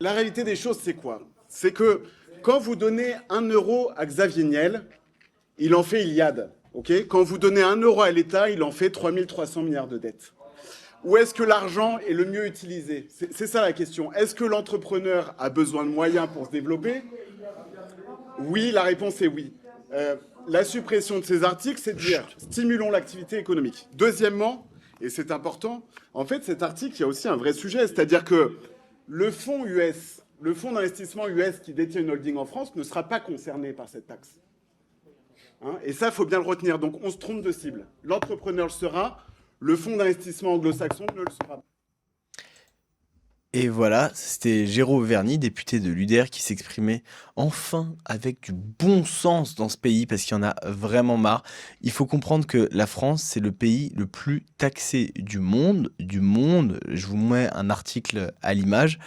la réalité des choses, c'est quoi? C'est que quand vous donnez 1 euro à Xavier Niel, il en fait Iliade. Okay, quand vous donnez 1 euro à l'État, il en fait 3300 milliards de dettes. Où est-ce que l'argent est le mieux utilisé? C'est ça la question. Est-ce que l'entrepreneur a besoin de moyens pour se développer? Oui, la réponse est oui. La suppression de ces articles, c'est de dire stimulons l'activité économique. Deuxièmement, et c'est important, en fait, cet article, il y a aussi un vrai sujet, c'est-à-dire que le fonds US, le fonds d'investissement US qui détient une holding en France ne sera pas concerné par cette taxe. Hein, et ça, il faut bien le retenir. Donc, on se trompe de cible. L'entrepreneur le sera, le fonds d'investissement anglo-saxon ne le sera pas. Et voilà, c'était Jérôme Verny, député de l'UDR, qui s'exprimait enfin avec du bon sens dans ce pays, parce qu'il y en a vraiment marre. Il faut comprendre que la France, c'est le pays le plus taxé du monde. Je vous mets un article à l'image.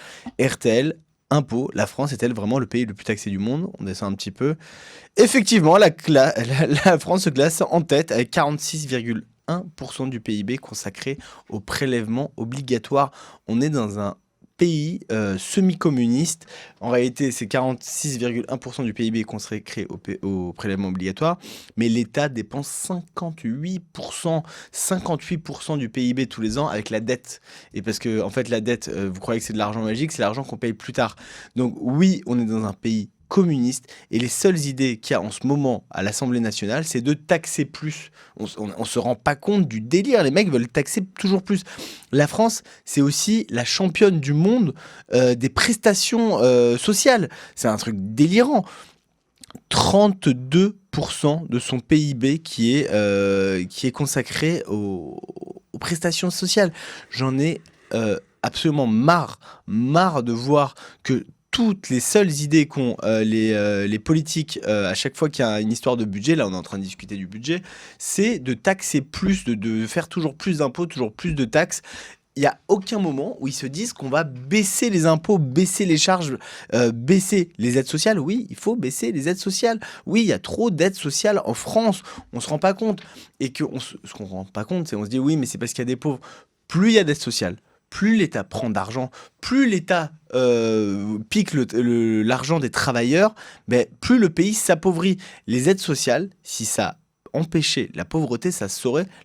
RTL, impôts, la France est-elle vraiment le pays le plus taxé du monde? On descend un petit peu. Effectivement, la France se classe en tête avec 46,1% du PIB consacré au prélèvement obligatoire. On est dans un pays semi-communiste. En réalité, c'est 46,1% du PIB consacré au prélèvement obligatoire, mais l'État dépense 58% du PIB tous les ans avec la dette. Et parce que, en fait, la dette, vous croyez que c'est de l'argent magique, c'est l'argent qu'on paye plus tard. Donc oui, on est dans un pays communiste, et les seules idées qu'il y a en ce moment à l'Assemblée nationale, c'est de taxer plus. On se rend pas compte du délire, les mecs veulent taxer toujours plus. La France, c'est aussi la championne du monde des prestations sociales. C'est un truc délirant. 32% de son PIB qui est consacré aux prestations sociales. J'en ai absolument marre de voir que toutes les seules idées qu'ont les politiques à chaque fois qu'il y a une histoire de budget, là on est en train de discuter du budget, c'est de taxer plus, de faire toujours plus d'impôts, toujours plus de taxes. Il n'y a aucun moment où ils se disent qu'on va baisser les impôts, baisser les charges, baisser les aides sociales. Oui, il faut baisser les aides sociales. Oui, il y a trop d'aides sociales en France. On ne se rend pas compte. Et ce qu'on ne rend pas compte, c'est qu'on se dit oui, mais c'est parce qu'il y a des pauvres. Plus il y a d'aides sociales, plus l'État prend d'argent, plus l'État pique l'argent des travailleurs, ben, plus le pays s'appauvrit. Les aides sociales, si ça empêchait la pauvreté,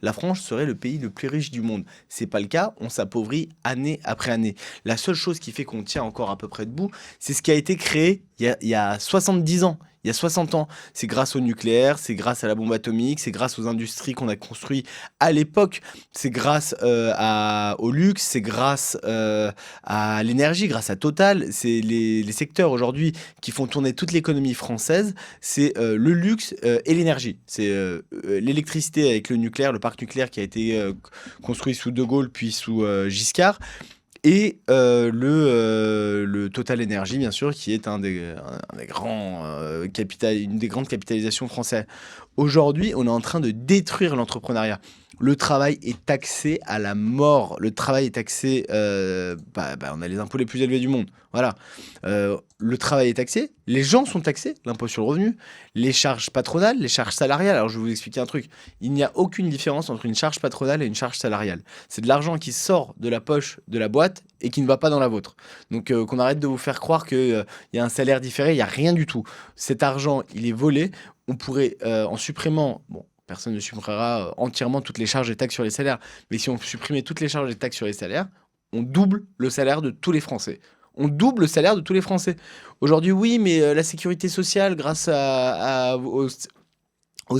la France serait le pays le plus riche du monde. C'est pas le cas, on s'appauvrit année après année. La seule chose qui fait qu'on tient encore à peu près debout, c'est ce qui a été créé il y a 70 ans. Il y a 60 ans, c'est grâce au nucléaire, c'est grâce à la bombe atomique, c'est grâce aux industries qu'on a construites à l'époque, c'est grâce au luxe, c'est grâce à l'énergie, grâce à Total. C'est les secteurs aujourd'hui qui font tourner toute l'économie française, c'est le luxe et l'énergie. C'est l'électricité avec le nucléaire, le parc nucléaire qui a été construit sous De Gaulle puis sous Giscard. Et le Total Energy, bien sûr, qui est un des grands une des grandes capitalisations françaises. Aujourd'hui, on est en train de détruire l'entrepreneuriat. Le travail est taxé à la mort. Le travail est taxé. On a les impôts les plus élevés du monde. Voilà. Le travail est taxé. Les gens sont taxés. L'impôt sur le revenu. Les charges patronales, les charges salariales. Alors, je vais vous expliquer un truc. Il n'y a aucune différence entre une charge patronale et une charge salariale. C'est de l'argent qui sort de la poche de la boîte et qui ne va pas dans la vôtre. Donc, qu'on arrête de vous faire croire qu'il y a un salaire différé. Il n'y a rien du tout. Cet argent, il est volé. On pourrait, en supprimant... Bon, personne ne supprimera entièrement toutes les charges et taxes sur les salaires. Mais si on supprimait toutes les charges et taxes sur les salaires, on double le salaire de tous les Français. On double le salaire de tous les Français. Aujourd'hui, oui, mais la sécurité sociale, grâce aux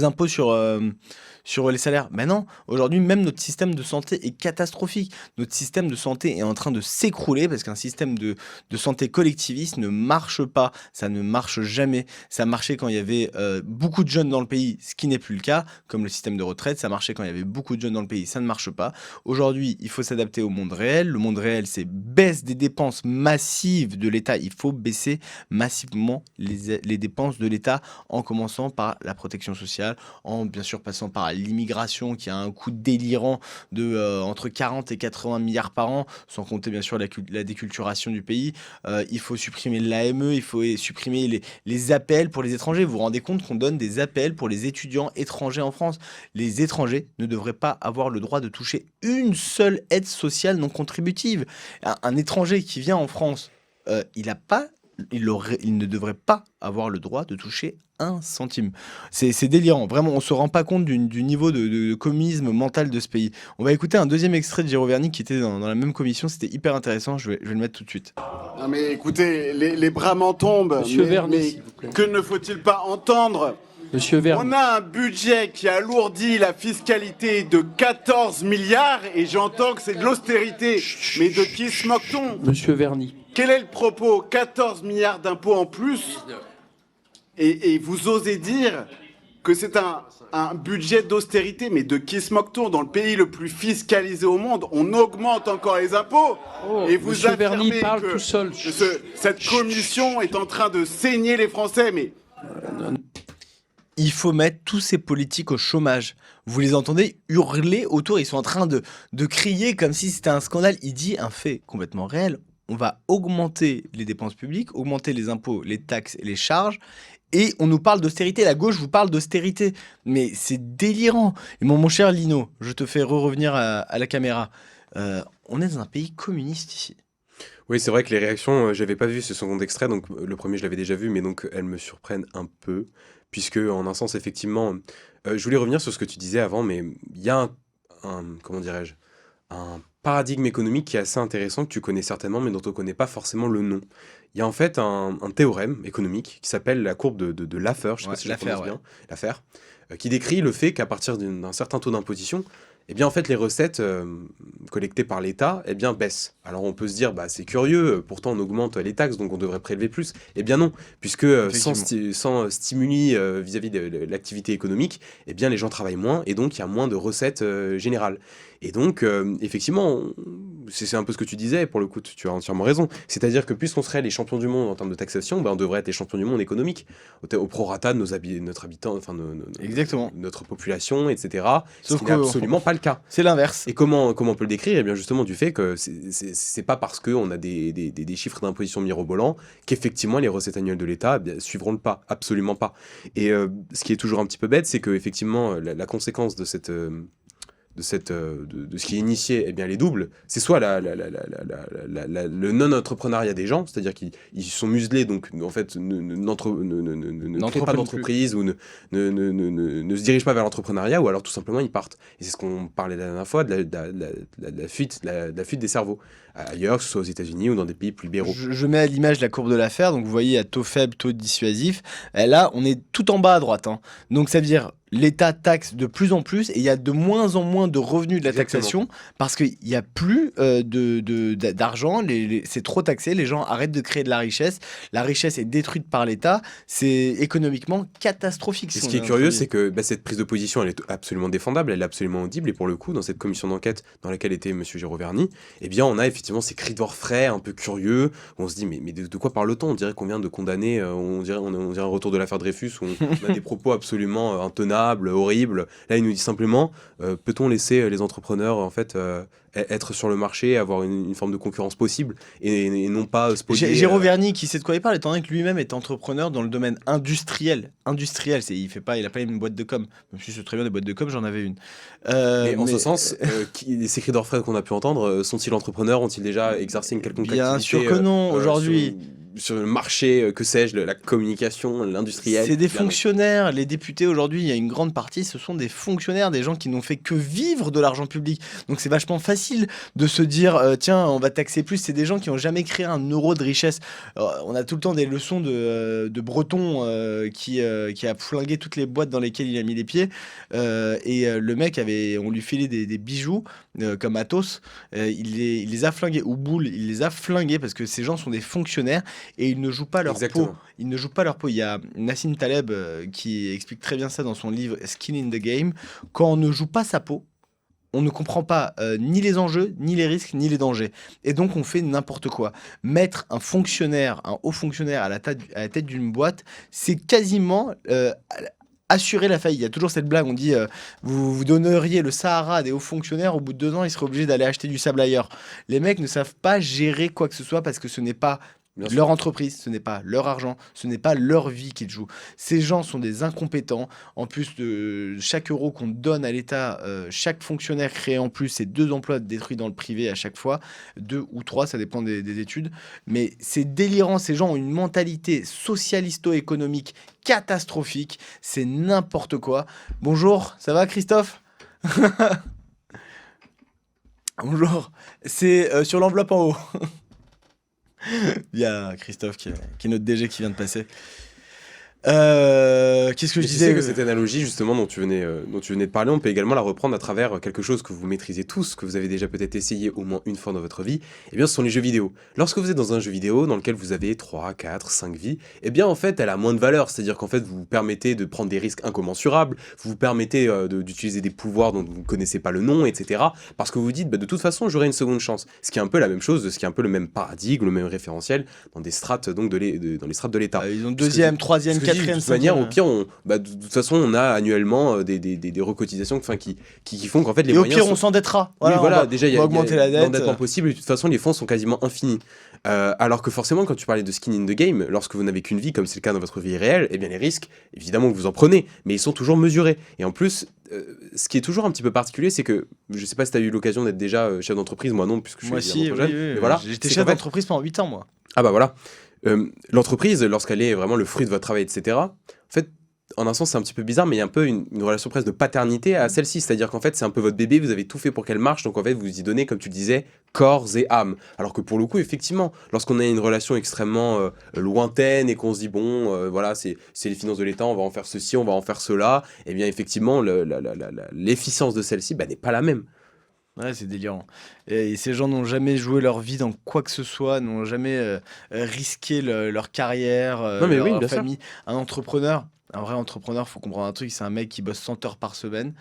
impôts sur les salaires. Mais non, aujourd'hui, même notre système de santé est catastrophique. Notre système de santé est en train de s'écrouler parce qu'un système de santé collectiviste ne marche pas. Ça ne marche jamais. Ça marchait quand il y avait beaucoup de jeunes dans le pays, ce qui n'est plus le cas. Comme le système de retraite, ça marchait quand il y avait beaucoup de jeunes dans le pays, ça ne marche pas. Aujourd'hui, il faut s'adapter au monde réel. Le monde réel, c'est baisse des dépenses massives de l'État. Il faut baisser massivement les dépenses de l'État en commençant par la protection sociale, en bien sûr passant par l'immigration qui a un coût délirant de entre 40 et 80 milliards par an, sans compter bien sûr la déculturation du pays. Il faut supprimer l'AME, il faut supprimer les APL pour les étrangers. Vous vous rendez compte qu'on donne des APL pour les étudiants étrangers en France? Les étrangers ne devraient pas avoir le droit de toucher une seule aide sociale non contributive. Un étranger qui vient en France il ne devrait pas avoir le droit de toucher un centime. C'est délirant. Vraiment, on se rend pas compte du niveau de communisme mental de ce pays. On va écouter un deuxième extrait de Géraud Verny qui était dans la même commission. C'était hyper intéressant. Je vais le mettre tout de suite. Non mais écoutez, les bras m'en tombent. Monsieur Verny, mais s'il vous plaît. que ne faut-il pas entendre? Monsieur Verny. On a un budget qui alourdit la fiscalité de 14 milliards et j'entends que c'est de l'austérité. Mais de qui se moque-t-on? Monsieur Verny. Quel est le propos? 14 milliards d'impôts en plus et vous osez dire que c'est un budget d'austérité. Mais de qui se moque-t-on? Dans le pays le plus fiscalisé au monde, on augmente encore les impôts. Et vous Monsieur affirmez Verny parle que tout seul. cette commission est en train de saigner les Français. Mais Il faut mettre tous ces politiques au chômage. Vous les entendez hurler autour, ils sont en train de crier comme si c'était un scandale. Il dit un fait complètement réel. On va augmenter les dépenses publiques, augmenter les impôts, les taxes et les charges. Et on nous parle d'austérité. La gauche vous parle d'austérité. Mais c'est délirant. Et mon cher Lino, je te fais revenir à la caméra. On est dans un pays communiste ici. Oui, c'est vrai que les réactions, j'avais pas vu ce second extrait, donc le premier je l'avais déjà vu, mais donc elles me surprennent un peu, puisque en un sens, effectivement, je voulais revenir sur ce que tu disais avant, mais il y a comment dirais-je, un paradigme économique qui est assez intéressant, que tu connais certainement, mais dont on ne connaît pas forcément le nom. Il y a en fait un théorème économique qui s'appelle la courbe de Laffer, je sais pas si je le prononce bien, Laffer, qui décrit le fait qu'à partir d'un certain taux d'imposition, eh bien, en fait, les recettes collectées par l'État, eh bien, baissent. Alors, on peut se dire, bah, c'est curieux, pourtant on augmente les taxes, donc on devrait prélever plus. Eh bien non, puisque sans stimuli vis-à-vis de l'activité économique, eh bien, les gens travaillent moins, et donc il y a moins de recettes générales. Et donc, effectivement, c'est un peu ce que tu disais, pour le coup, tu as entièrement raison. C'est-à-dire que puisqu'on serait les champions du monde en termes de taxation, ben, on devrait être les champions du monde économique, au prorata de notre habitant, enfin, Exactement. notre population, etc. Sauf ce qui n'est absolument pas le cas. C'est l'inverse. Et comment on peut le décrire? Eh bien, justement, du fait que c'est pas parce qu'on a des chiffres d'imposition mirobolants qu'effectivement les recettes annuelles de l'État suivront le pas. Absolument pas. Et ce qui est toujours un petit peu bête, c'est que effectivement la conséquence de ce qui est initié, eh bien, les doubles, c'est soit le non-entrepreneuriat des gens, c'est-à-dire qu'ils sont muselés, donc en fait ne créent pas d'entreprise ou ne se dirigent pas vers l'entrepreneuriat, ou alors tout simplement ils partent. Et c'est ce qu'on parlait la dernière fois, de la fuite des cerveaux, ailleurs, que ce soit aux États-Unis ou dans des pays plus libéraux. Je mets à l'image la courbe de l'affaire, donc vous voyez, il y a taux faible, taux dissuasif. Et là, on est tout en bas à droite. Hein. Donc ça veut dire l'État taxe de plus en plus et il y a de moins en moins de revenus de la taxation parce qu'il n'y a plus d'argent, c'est trop taxé, les gens arrêtent de créer de la richesse est détruite par l'État, c'est économiquement catastrophique. Et ce qui est curieux, c'est que cette prise de position, elle est absolument défendable, elle est absolument audible, et pour le coup, dans cette commission d'enquête dans laquelle était M. Géraud Verny, eh bien, on a effectivement ces cris d'orfraie un peu curieux, où on se dit, mais de quoi parle-t-on? On dirait qu'on vient de condamner, on dirait un retour de l'affaire Dreyfus, où on a des propos absolument intenables, horrible. Là, il nous dit simplement, peut-on laisser les entrepreneurs en fait être sur le marché, avoir une forme de concurrence possible et non pas spoiler. Géraud Verny, qui sait de quoi il parle, étant donné que lui-même est entrepreneur dans le domaine industriel. Il a pas une boîte de com. Même si c'est très bien des boîtes de com, j'en avais une. Mais en ce sens, ces cris d'orfraie qu'on a pu entendre, sont-ils entrepreneurs? Ont-ils déjà exercé une quelconque activité? Bien sûr que non, aujourd'hui. Sur le marché, que sais-je, la communication, l'industriel. C'est des fonctionnaires. Les députés aujourd'hui, il y a une grande partie, ce sont des fonctionnaires, des gens qui n'ont fait que vivre de l'argent public. Donc c'est vachement facile de se dire, tiens, on va taxer plus. C'est des gens qui n'ont jamais créé un euro de richesse. On a tout le temps des leçons de Breton qui a flingué toutes les boîtes dans lesquelles il a mis les pieds. Le mec on lui filait des bijoux comme Athos. Il les a flingués. Ou Boule, il les a flingués parce que ces gens sont des fonctionnaires. Et ils ne jouent pas leur peau. Ils ne jouent pas leur peau. Il y a Nassim Taleb qui explique très bien ça dans son livre Skin in the Game. Quand on ne joue pas sa peau, on ne comprend pas ni les enjeux, ni les risques, ni les dangers. Et donc on fait n'importe quoi. Mettre un haut fonctionnaire à la tête d'une boîte, c'est quasiment assurer la faillite. Il y a toujours cette blague, on dit vous donneriez le Sahara à des hauts fonctionnaires, au bout de 2 ans, ils seraient obligés d'aller acheter du sable ailleurs. Les mecs ne savent pas gérer quoi que ce soit parce que ce n'est pas Bien sûr. Leur entreprise, ce n'est pas leur argent, ce n'est pas leur vie qu'ils jouent. Ces gens sont des incompétents. En plus de chaque euro qu'on donne à l'État, chaque fonctionnaire créé en plus, c'est 2 emplois détruits dans le privé à chaque fois, 2 ou 3, ça dépend des études. Mais c'est délirant, ces gens ont une mentalité socialisto-économique catastrophique, c'est n'importe quoi. Bonjour, ça va Christophe? Bonjour, c'est sur l'enveloppe en haut. Il y a Christophe qui est notre DG qui vient de passer. Qu'est-ce que je Et tu disais sais que cette analogie, justement, dont tu venais de parler, on peut également la reprendre à travers quelque chose que vous maîtrisez tous, que vous avez déjà peut-être essayé au moins une fois dans votre vie. Eh bien, ce sont les jeux vidéo. Lorsque vous êtes dans un jeu vidéo dans lequel vous avez 3, 4, 5 vies, eh bien, en fait, elle a moins de valeur. C'est-à-dire qu'en fait, vous vous permettez de prendre des risques incommensurables, vous vous permettez d'utiliser des pouvoirs dont vous ne connaissez pas le nom, etc. Parce que vous vous dites, bah, de toute façon, j'aurai une seconde chance. Ce qui est un peu la même chose, ce qui est un peu le même paradigme, le même référentiel dans des strates, donc dans les strates de l'État. Ils ont Parce que deuxième, troisième, Parce que je dis, de quatrième, toute manière, au cinquième. pire, de toute façon, on a annuellement des recotisations qui font qu'en fait, les Et au moyens pire, on s'endettera. Voilà, oui, voilà, on déjà, il y va a augmenter la dette. l'endettement possible, et de toute façon, les fonds sont quasiment infinis. Alors que forcément, quand tu parlais de skin in the game, lorsque vous n'avez qu'une vie, comme c'est le cas dans votre vie réelle, eh bien, les risques, évidemment que vous en prenez, mais ils sont toujours mesurés. Et en plus, ce qui est toujours un petit peu particulier, c'est que, je sais pas si tu as eu l'occasion d'être déjà chef d'entreprise, moi non, puisque je Moi, suis si, évidemment oui, trop jeune, oui. mais voilà, J'étais c'est chef qu'en fait- d'entreprise pendant 8 ans, moi. Ah bah voilà. L'entreprise, lorsqu'elle est vraiment le fruit de votre travail, etc., en fait, en un sens, c'est un petit peu bizarre, mais il y a un peu une relation presque de paternité à celle-ci. C'est-à-dire qu'en fait, c'est un peu votre bébé, vous avez tout fait pour qu'elle marche, donc en fait, vous y donnez, comme tu le disais, corps et âme. Alors que pour le coup, effectivement, lorsqu'on a une relation extrêmement lointaine et qu'on se dit, bon, voilà, c'est les finances de l'État, on va en faire ceci, on va en faire cela, eh bien, effectivement, l'efficience de celle-ci n'est pas la même. Ouais, c'est délirant. Et ces gens n'ont jamais joué leur vie dans quoi que ce soit, n'ont jamais risqué leur carrière, Non, mais oui, leur bien sûr. famille. Un entrepreneur, un vrai entrepreneur, faut comprendre un truc, c'est un mec qui bosse 100 heures par semaine,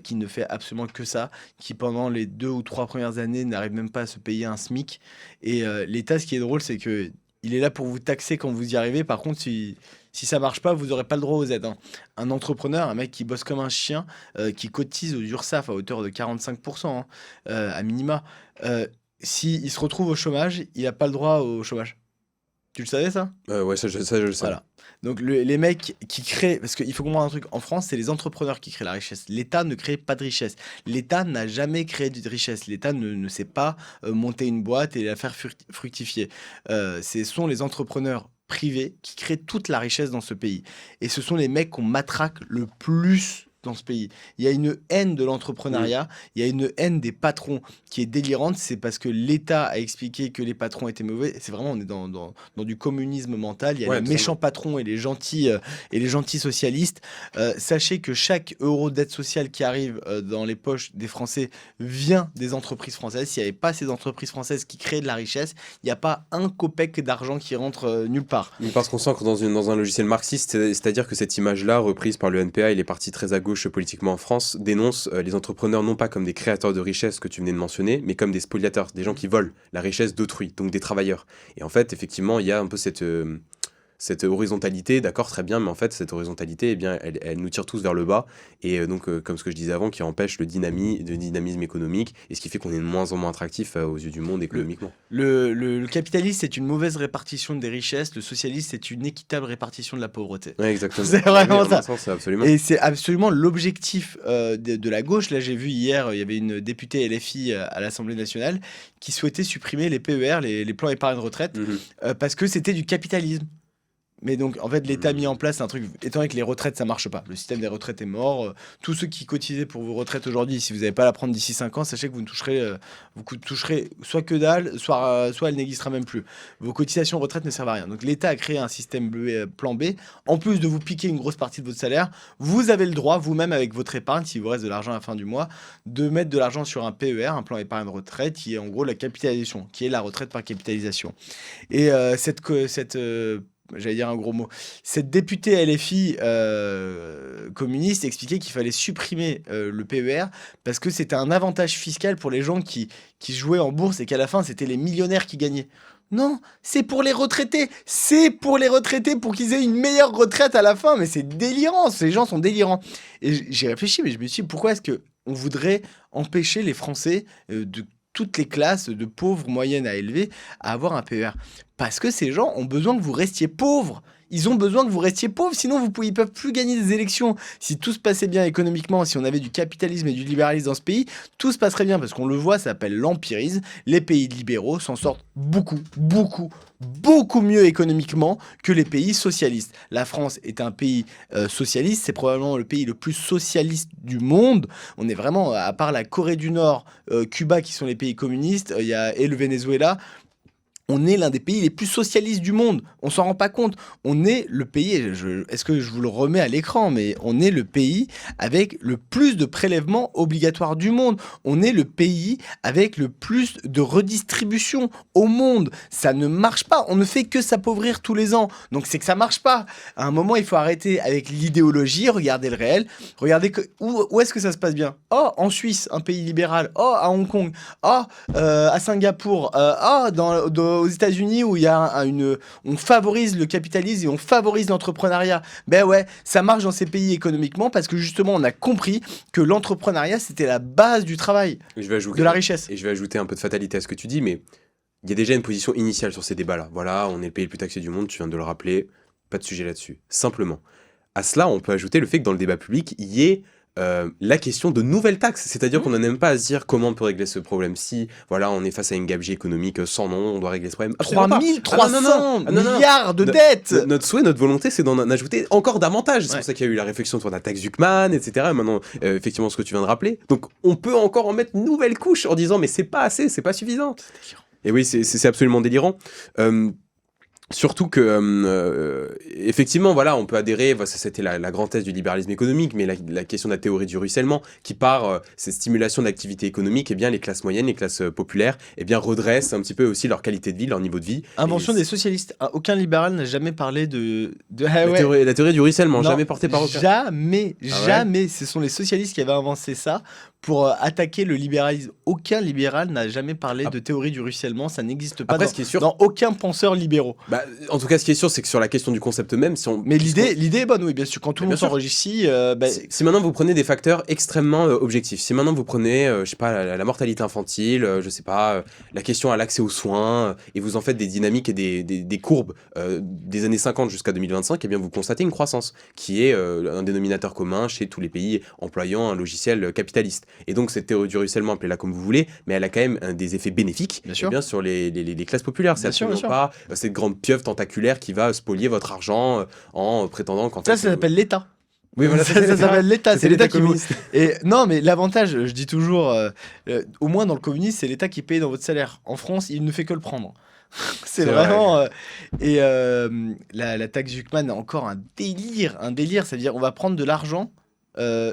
qui ne fait absolument que ça, qui pendant les 2 ou 3 premières années n'arrive même pas à se payer un SMIC. Et l'État, ce qui est drôle, c'est que il est là pour vous taxer quand vous y arrivez. Par contre, si ça marche pas, vous n'aurez pas le droit aux aides, hein. Un entrepreneur, un mec qui bosse comme un chien, qui cotise aux URSSAF à hauteur de 45%, hein, à minima, s'il se retrouve au chômage, il n'a pas le droit au chômage. Tu le savais ça? Ouais, ça, je le sais. Voilà. Donc les mecs qui créent, parce qu'il faut comprendre un truc, en France, c'est les entrepreneurs qui créent la richesse. L'État ne crée pas de richesse. L'État n'a jamais créé de richesse. L'État ne sait pas monter une boîte et la faire fructifier. Ce sont les entrepreneurs privés qui créent toute la richesse dans ce pays. Et ce sont les mecs qu'on matraque le plus dans ce pays. Il y a une haine de l'entrepreneuriat, il y a une haine des patrons qui est délirante. C'est parce que l'État a expliqué que les patrons étaient mauvais. C'est vraiment, on est dans du communisme mental. Il y a Ouais, les totalement. méchants patrons et les gentils socialistes. Sachez que chaque euro d'aide sociale qui arrive dans les poches des Français vient des entreprises françaises. S'il n'y avait pas ces entreprises françaises qui créent de la richesse, il n'y a pas un copec d'argent qui rentre nulle part. Mais parce qu'on s'ancre dans un logiciel marxiste, c'est-à-dire que cette image-là, reprise par le NPA et les partis très à gauche politiquement en France, dénonce les entrepreneurs non pas comme des créateurs de richesse que tu venais de mentionner, mais comme des spoliateurs, des gens qui volent la richesse d'autrui, donc des travailleurs. Et en fait, effectivement, il y a un peu cette horizontalité, d'accord, très bien, mais en fait, cette horizontalité, eh bien, elle nous tire tous vers le bas, et donc, comme ce que je disais avant, qui empêche le dynamisme économique, et ce qui fait qu'on est de moins en moins attractif aux yeux du monde économiquement. Le capitalisme, c'est une mauvaise répartition des richesses. Le socialisme, c'est une équitable répartition de la pauvreté. Ouais, exactement. C'est vraiment Oui, en ça. un sens, c'est absolument. Et c'est absolument l'objectif de la gauche. Là, j'ai vu hier, il y avait une députée LFI à l'Assemblée nationale qui souhaitait supprimer les PER, les plans épargne retraite, parce que c'était du capitalisme. Mais donc, en fait, l'État a mis en place un truc, étant donné que les retraites, ça marche pas. Le système des retraites est mort. Tous ceux qui cotisaient pour vos retraites aujourd'hui, si vous n'avez pas à la prendre d'ici 5 ans, sachez que vous toucherez soit que dalle, soit elle n'existera même plus. Vos cotisations retraite ne servent à rien. Donc, l'État a créé un système plan B. En plus de vous piquer une grosse partie de votre salaire, vous avez le droit, vous-même, avec votre épargne, s'il vous reste de l'argent à la fin du mois, de mettre de l'argent sur un PER, un plan épargne retraite, qui est en gros la capitalisation, qui est la retraite par capitalisation. Et j'allais dire un gros mot. Cette députée LFI communiste expliquait qu'il fallait supprimer le PER parce que c'était un avantage fiscal pour les gens qui jouaient en bourse et qu'à la fin, c'était les millionnaires qui gagnaient. Non, c'est pour les retraités. C'est pour les retraités pour qu'ils aient une meilleure retraite à la fin. Mais c'est délirant. Ces gens sont délirants. Et j'ai réfléchi, mais je me suis dit, pourquoi est-ce qu'on voudrait empêcher les Français de toutes les classes, de pauvres, moyennes à élevées, à avoir un PER. Parce que ces gens ont besoin que vous restiez pauvres. Ils ont besoin que vous restiez pauvres, sinon ils ne peuvent plus gagner des élections. Si tout se passait bien économiquement, si on avait du capitalisme et du libéralisme dans ce pays, tout se passerait bien, parce qu'on le voit, ça s'appelle l'empirisme. Les pays libéraux s'en sortent beaucoup mieux économiquement que les pays socialistes. La France est un pays socialiste, c'est probablement le pays le plus socialiste du monde. On est vraiment, à part la Corée du Nord, Cuba qui sont les pays communistes, et le Venezuela, on est l'un des pays les plus socialistes du monde. On s'en rend pas compte. On est le pays, est-ce que je vous le remets à l'écran, mais on est le pays avec le plus de prélèvements obligatoires du monde. On est le pays avec le plus de redistribution au monde. Ça ne marche pas. On ne fait que s'appauvrir tous les ans. Donc c'est que ça marche pas. À un moment, il faut arrêter avec l'idéologie, regarder le réel. Regardez où est-ce que ça se passe bien. Oh, en Suisse, un pays libéral. Oh, à Hong Kong. Oh, à Singapour. Aux États-Unis où il y a on favorise le capitalisme et on favorise l'entrepreneuriat. Ben ouais, ça marche dans ces pays économiquement parce que justement on a compris que l'entrepreneuriat c'était la base du travail, de la richesse. Et je vais ajouter un peu de fatalité à ce que tu dis, mais il y a déjà une position initiale sur ces débats-là. Voilà, on est le pays le plus taxé du monde, tu viens de le rappeler, pas de sujet là-dessus. Simplement, à cela on peut ajouter le fait que dans le débat public, il y ait la question de nouvelles taxes, c'est-à-dire qu'on n'en aime pas à se dire comment on peut régler ce problème-ci. Voilà, on est face à une gabegie économique sans nom, on doit régler ce problème. 3300 milliards de dettes. Notre souhait, notre volonté, c'est d'en ajouter encore davantage. C'est pour ça qu'il y a eu la réflexion sur la taxe Zuckman, etc. Et maintenant, effectivement, ce que tu viens de rappeler. Donc, on peut encore en mettre une nouvelle couche en disant, mais c'est pas assez, c'est pas suffisant. Et oui, c'est absolument délirant. Surtout que, effectivement, voilà, on peut adhérer, c'était la grande thèse du libéralisme économique, mais la question de la théorie du ruissellement, qui par cette stimulation d'activité économique, eh bien, les classes moyennes, les classes populaires, eh bien, redressent un petit peu aussi leur qualité de vie, leur niveau de vie. Invention des socialistes. Aucun libéral n'a jamais parlé la théorie du ruissellement, non, jamais portée par aucun. Jamais. Ce sont les socialistes qui avaient inventé ça pour attaquer le libéralisme. Aucun libéral n'a jamais parlé de théorie du ruissellement, ça n'existe pas dans aucun penseur libéraux. En tout cas, ce qui est sûr, c'est que sur la question du concept même, mais l'idée est bonne, oui, bien sûr. Quand tout le monde s'enregistre ici, si maintenant vous prenez des facteurs extrêmement objectifs, si maintenant vous prenez, je sais pas, la mortalité infantile, je sais pas, la question à l'accès aux soins, et vous en faites des dynamiques et des courbes des années 50 jusqu'à 2025, eh bien vous constatez une croissance qui est un dénominateur commun chez tous les pays employant un logiciel capitaliste. Et donc cette théorie du ruissellement, appelez-la comme vous voulez, mais elle a quand même des effets bénéfiques bien sur les classes populaires. C'est absolument pas cette grande pieuvre tentaculaire qui va spolier votre argent en prétendant qu'en fait... Ça s'appelle l'État. Oui, voilà, ça s'appelle l'État. C'est l'État qui vous... Et non, mais l'avantage, je dis toujours, au moins dans le communisme, c'est l'État qui paye dans votre salaire. En France, il ne fait que le prendre. C'est vraiment... et la taxe Zuckman a encore un délire. Ça veut dire on va prendre de l'argent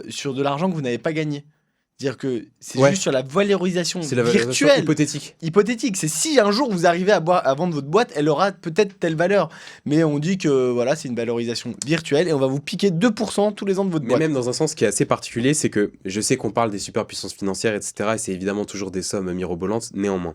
sur de l'argent que vous n'avez pas gagné. C'est-à-dire que c'est juste sur la valorisation virtuelle. Hypothétique. C'est si un jour vous arrivez à vendre votre boîte, elle aura peut-être telle valeur. Mais on dit que voilà, c'est une valorisation virtuelle et on va vous piquer 2% tous les ans de votre boîte. Mais même dans un sens qui est assez particulier, c'est que je sais qu'on parle des superpuissances financières, etc. Et c'est évidemment toujours des sommes mirobolantes, néanmoins.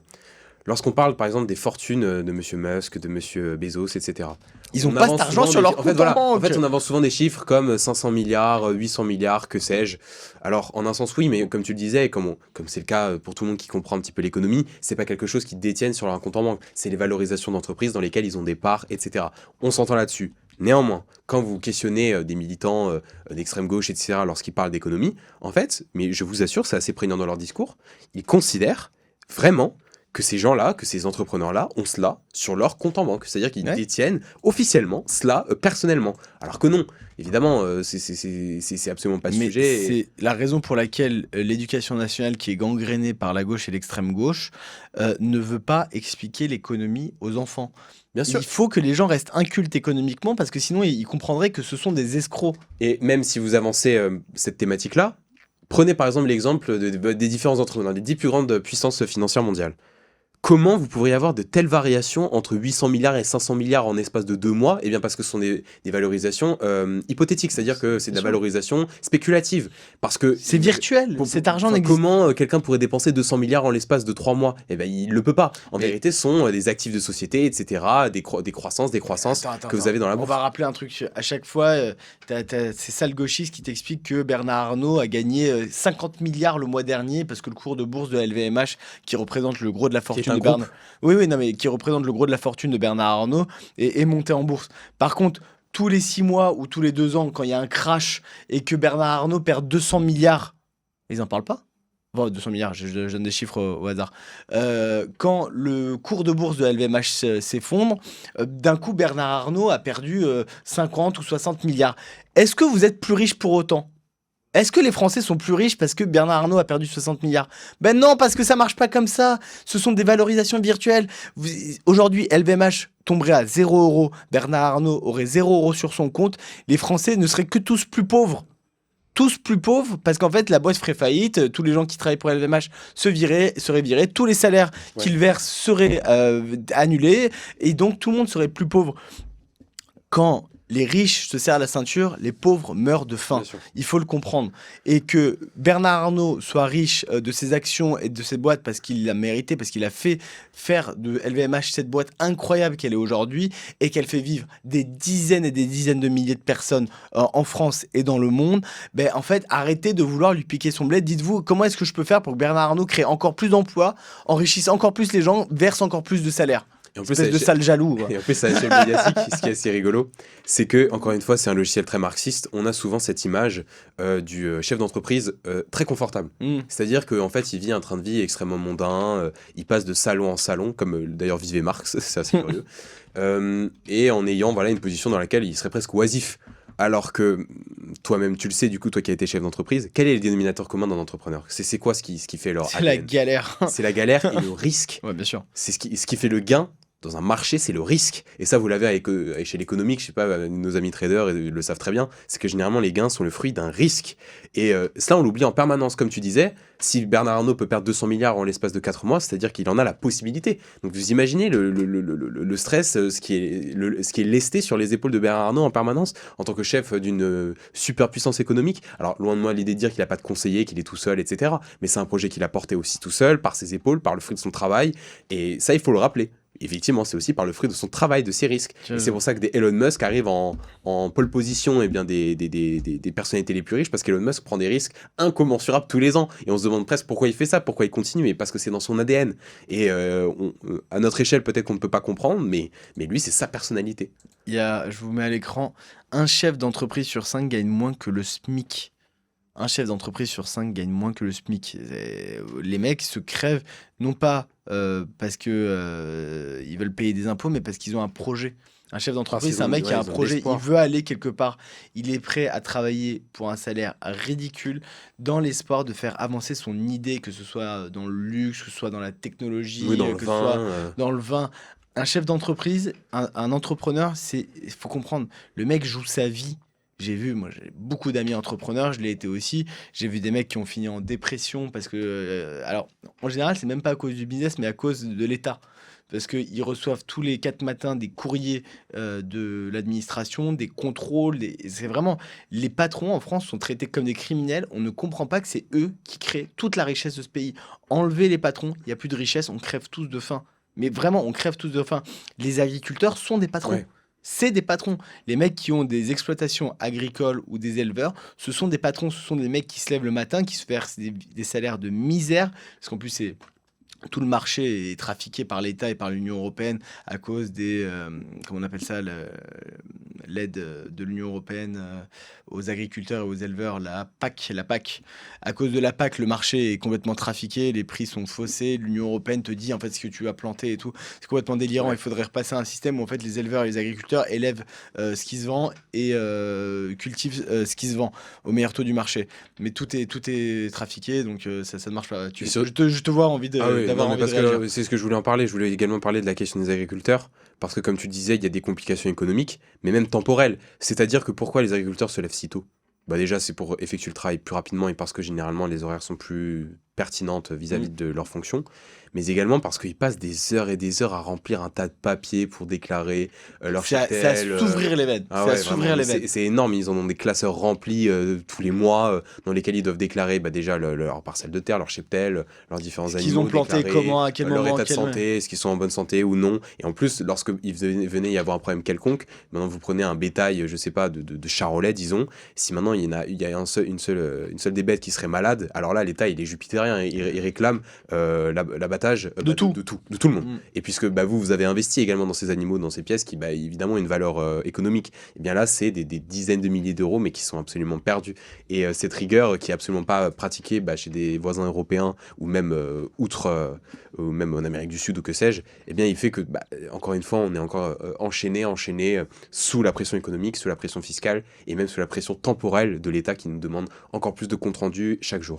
Lorsqu'on parle par exemple des fortunes de M. Musk, de M. Bezos, etc. Ils n'ont pas cet argent sur leur compte en banque. En fait, on avance souvent des chiffres comme 500 milliards, 800 milliards, que sais-je. Alors, en un sens, oui, mais comme tu le disais, comme c'est le cas pour tout le monde qui comprend un petit peu l'économie, c'est pas quelque chose qu'ils détiennent sur leur compte en banque. C'est les valorisations d'entreprises dans lesquelles ils ont des parts, etc. On s'entend là-dessus. Néanmoins, quand vous questionnez des militants d'extrême gauche, etc., lorsqu'ils parlent d'économie, en fait, mais je vous assure, c'est assez prégnant dans leur discours, ils considèrent vraiment que ces gens-là, que ces entrepreneurs-là ont cela sur leur compte en banque. C'est-à-dire qu'ils détiennent officiellement cela personnellement. Alors que non, évidemment, c'est absolument pas le sujet. C'est la raison pour laquelle l'éducation nationale, qui est gangrénée par la gauche et l'extrême gauche, ne veut pas expliquer l'économie aux enfants. Bien sûr. Il faut que les gens restent incultes économiquement, parce que sinon, ils comprendraient que ce sont des escrocs. Et même si vous avancez cette thématique-là, prenez par exemple l'exemple des différents entrepreneurs, des 10 plus grandes puissances financières mondiales. Comment vous pourriez avoir de telles variations entre 800 milliards et 500 milliards en espace de 2 mois? Eh bien parce que ce sont des valorisations hypothétiques, c'est-à-dire que c'est de la valorisation spéculative. Parce que C'est virtuel, cet argent n'existe comment quelqu'un pourrait dépenser 200 milliards en l'espace de 3 mois? Eh bien il ne le peut pas. En vérité, ce sont des actifs de société, etc., des croissances que vous avez dans la bourse. On va rappeler un truc. À chaque fois, t'as ces sales gauchistes qui t'expliquent que Bernard Arnault a gagné 50 milliards le mois dernier parce que le cours de bourse de LVMH, qui représente le gros de la fortune de Bernard... Oui, non, mais qui représente le gros de la fortune de Bernard Arnault, est monté en bourse. Par contre, tous les 6 mois ou tous les 2 ans, quand il y a un crash et que Bernard Arnault perd 200 milliards, ils en parlent pas. Bon, 200 milliards, je donne des chiffres au hasard. Quand le cours de bourse de LVMH s'effondre, d'un coup, Bernard Arnault a perdu 50 ou 60 milliards. Est-ce que vous êtes plus riche pour autant? Est-ce que les Français sont plus riches parce que Bernard Arnault a perdu 60 milliards? Ben non, parce que ça marche pas comme ça. Ce sont des valorisations virtuelles. Aujourd'hui, LVMH tomberait à 0 €. Bernard Arnault aurait 0 € sur son compte. Les Français ne seraient que tous plus pauvres. Tous plus pauvres parce qu'en fait la boîte ferait faillite, tous les gens qui travaillent pour LVMH seraient virés, tous les salaires qu'ils versent seraient annulés et donc tout le monde serait plus pauvre. Quand les riches se serrent la ceinture, les pauvres meurent de faim. Il faut le comprendre. Et que Bernard Arnault soit riche de ses actions et de ses boîtes parce qu'il l'a mérité, parce qu'il a fait faire de LVMH cette boîte incroyable qu'elle est aujourd'hui et qu'elle fait vivre des dizaines et des dizaines de milliers de personnes en France et dans le monde, ben en fait, arrêtez de vouloir lui piquer son blé. Dites-vous, comment est-ce que je peux faire pour que Bernard Arnault crée encore plus d'emplois, enrichisse encore plus les gens, verse encore plus de salaire? Et en plus, de sale jaloux. Et en plus, à l'échelle médiatique, ce qui est assez rigolo, c'est que, encore une fois, c'est un logiciel très marxiste. On a souvent cette image du chef d'entreprise très confortable. C'est-à-dire qu'en fait, il vit un train de vie extrêmement mondain, il passe de salon en salon, comme d'ailleurs vivait Marx, c'est assez curieux, et en ayant une position dans laquelle il serait presque oisif. Alors que toi-même, tu le sais, du coup, toi qui as été chef d'entreprise, quel est le dénominateur commun d'un entrepreneur? C'est quoi ce qui fait leur C'est la galère. C'est la galère et le risque. Ouais, bien sûr. C'est ce qui fait le gain. Dans un marché, c'est le risque. Et ça, vous l'avez avec chez l'économique, je sais pas, nos amis traders le savent très bien, c'est que généralement, les gains sont le fruit d'un risque. Et cela, on l'oublie en permanence. Comme tu disais, si Bernard Arnault peut perdre 200 milliards en l'espace de 4 mois, c'est-à-dire qu'il en a la possibilité. Donc, vous imaginez le stress, ce qui est lesté sur les épaules de Bernard Arnault en permanence, en tant que chef d'une superpuissance économique. Alors, loin de moi l'idée de dire qu'il n'a pas de conseiller, qu'il est tout seul, etc. Mais c'est un projet qu'il a porté aussi tout seul, par ses épaules, par le fruit de son travail. Et ça, il faut le rappeler. Effectivement, c'est aussi par le fruit de son travail, de ses risques. Et c'est pour ça que des Elon Musk arrivent en pole position des personnalités les plus riches, parce qu'Elon Musk prend des risques incommensurables tous les ans. Et on se demande presque pourquoi il fait ça, pourquoi il continue, et parce que c'est dans son ADN. Et à notre échelle, peut-être qu'on ne peut pas comprendre, mais lui, c'est sa personnalité. Je vous mets à l'écran, un chef d'entreprise sur 5 gagne moins que le SMIC. Un chef d'entreprise sur 5 gagne moins que le SMIC. Les mecs se crèvent, non pas parce que ils veulent payer des impôts, mais parce qu'ils ont un projet. Un chef d'entreprise, c'est un mec qui a un projet, il veut aller quelque part. Il est prêt à travailler pour un salaire ridicule dans l'espoir de faire avancer son idée, que ce soit dans le luxe, que ce soit dans la technologie, que ce soit dans le vin. Un chef d'entreprise, un entrepreneur, il faut comprendre, le mec joue sa vie. J'ai beaucoup d'amis entrepreneurs, je l'ai été aussi. J'ai vu des mecs qui ont fini en dépression parce que, alors, en général, c'est même pas à cause du business, mais à cause de l'État. Parce qu'ils reçoivent tous les 4 matins des courriers de l'administration, des contrôles. C'est vraiment, les patrons en France sont traités comme des criminels. On ne comprend pas que c'est eux qui créent toute la richesse de ce pays. Enlever les patrons, il n'y a plus de richesse, on crève tous de faim. Mais vraiment, on crève tous de faim. Les agriculteurs sont des patrons. Ouais. C'est des patrons. Les mecs qui ont des exploitations agricoles ou des éleveurs, ce sont des patrons, ce sont des mecs qui se lèvent le matin, qui se versent des salaires de misère, parce qu'en plus, tout le marché est trafiqué par l'État et par l'Union européenne à cause des, comment on appelle ça, l'aide de l'Union européenne aux agriculteurs et aux éleveurs, la PAC. À cause de la PAC, le marché est complètement trafiqué, les prix sont faussés, l'Union européenne te dit en fait ce que tu as planté et tout. C'est complètement délirant, il faudrait repasser à un système où en fait les éleveurs et les agriculteurs élèvent ce qui se vend et cultivent ce qui se vend au meilleur taux du marché. Mais tout est trafiqué, donc ça ne marche pas. Je te vois envie d'avoir envie de réagir. C'est ce que je voulais en parler. Je voulais également parler de la question des agriculteurs, parce que comme tu disais, il y a des complications économiques, mais même temporelles. C'est-à-dire que pourquoi les agriculteurs se lèvent si tôt ? Bah déjà, c'est pour effectuer le travail plus rapidement et parce que généralement les horaires sont plus pertinentes vis-à-vis de leur fonction. mais également parce qu'ils passent des heures et des heures à remplir un tas de papiers pour déclarer leur C'est à cheptel. s'ouvrir les veines. Ah C'est à ouais, s'ouvrir vraiment, les mais veines. c'est énorme. Ils en ont des classeurs remplis tous les mois dans lesquels ils doivent déclarer déjà leur parcelle de terre, leur cheptel, leurs différents Ce qu'ils animaux, ont planté, déclarer comment, à quel leur moment, état de santé, est-ce qu'ils sont en bonne santé ou non. Et en plus, lorsqu'il venait y avoir un problème quelconque, maintenant vous prenez un bétail, je sais pas, de charolais, disons. Si maintenant il y a une seule des bêtes qui serait malade, alors là, l'État, il est jupitérien. Il réclame l'abattage De tout. de tout le monde. Mm. Et puisque vous avez investi également dans ces animaux, dans ces pièces qui, évidemment, ont une valeur économique, et bien là, c'est des dizaines de milliers d'euros, mais qui sont absolument perdus. Et cette rigueur qui est absolument pas pratiquée chez des voisins européens ou même ou même en Amérique du Sud ou que sais-je, eh bien, il fait que, encore une fois, on est encore enchaîné sous la pression économique, sous la pression fiscale et même sous la pression temporelle de l'État qui nous demande encore plus de compte rendu chaque jour.